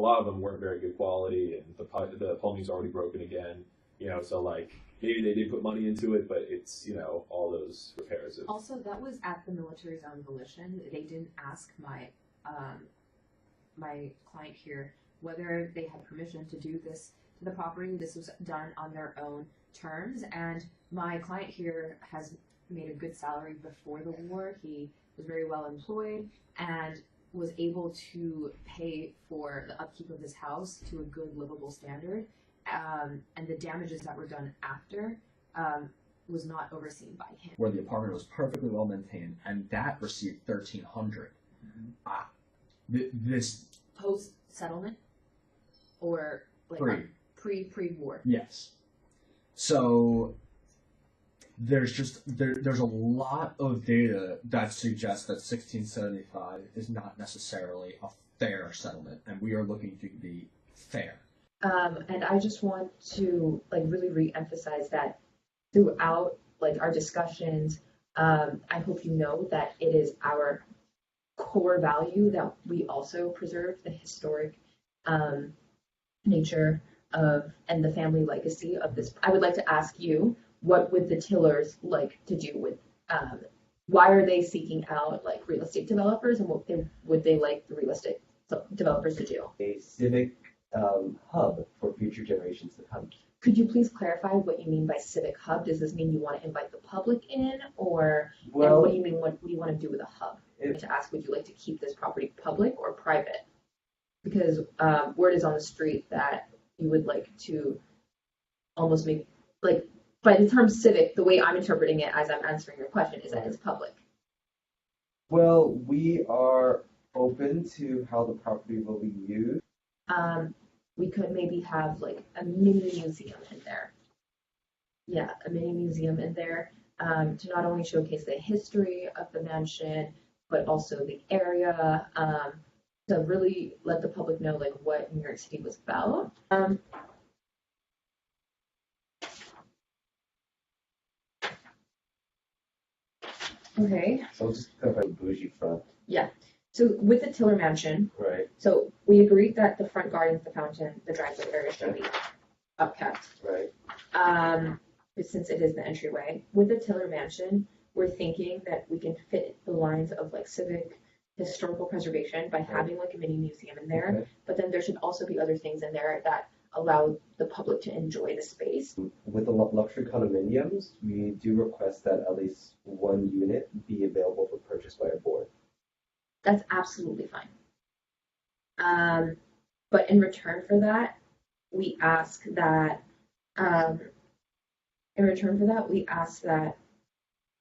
A lot of them weren't very good quality, and the plumbing's already broken again. So like maybe they did put money into it, but it's all those repairs. Also, that was at the military's own volition. They didn't ask my client here whether they had permission to do this to the property. This was done on their own terms, and my client here has made a good salary before the war. He was very well employed and was able to pay for the upkeep of this house to a good livable standard, and the damages that were done after was not overseen by him. Where the apartment was perfectly well maintained, and that received $1,300. This post settlement, or like pre-war. Yes. So there's a lot of data that suggests that 1675 is not necessarily a fair settlement, and we are looking to be fair. And I just want to really re-emphasize that throughout our discussions, I hope you know that it is our core value that we also preserve the historic nature of and the family legacy of this. I would like to ask you, what would the Tillers like to do with? Why are they seeking out real estate developers, and what would they like the real estate developers to do? A civic hub for future generations to come. Could you please clarify what you mean by civic hub? Does this mean you want to invite the public in, or and what do you mean? What do you want to do with a hub? To ask, would you like to keep this property public or private? Because word is on the street that you would like to almost make by the term civic, the way I'm interpreting it as I'm answering your question is that it's public. Well, we are open to how the property will be used. We could maybe have a mini museum in there. Yeah, a mini museum in there to not only showcase the history of the mansion, but also the area, to really let the public know what New York City was about. Okay. So I'll just clarify the bougie front. Yeah. So with the Tiller Mansion, right. So we agreed that the front gardens, the fountain, the driveway area should be upkept. Right. Since it is the entryway. With the Tiller Mansion, we're thinking that we can fit the lines of civic historical preservation by having a mini museum in there. Okay. But then there should also be other things in there that allow the public to enjoy the space. With the luxury condominiums, we do request that at least one unit be available for purchase by our board. That's absolutely fine. But in return for that, we ask that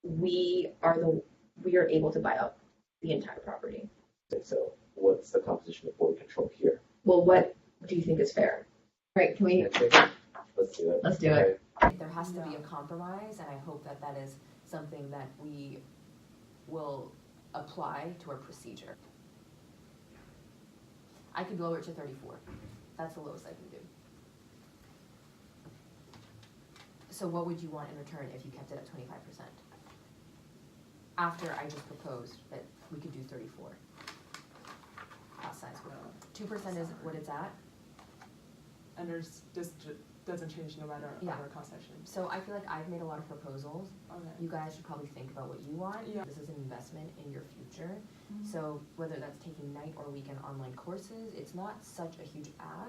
we are able to buy up the entire property. So what's the composition of board control here? Well, what do you think is fair? Right, can we? Let's do it. Let's do it. There has to be a compromise, and I hope that that is something that we will apply to our procedure. I could lower it to 34. That's the lowest I can do. So what would you want in return if you kept it at 25%? After I just proposed that we could do 34. House size. 2% is what it's at. And there's just doesn't change no matter our concession. So I feel like I've made a lot of proposals. Okay. You guys should probably think about what you want. Yeah. This is an investment in your future. So whether that's taking night or weekend online courses, it's not such a huge ask.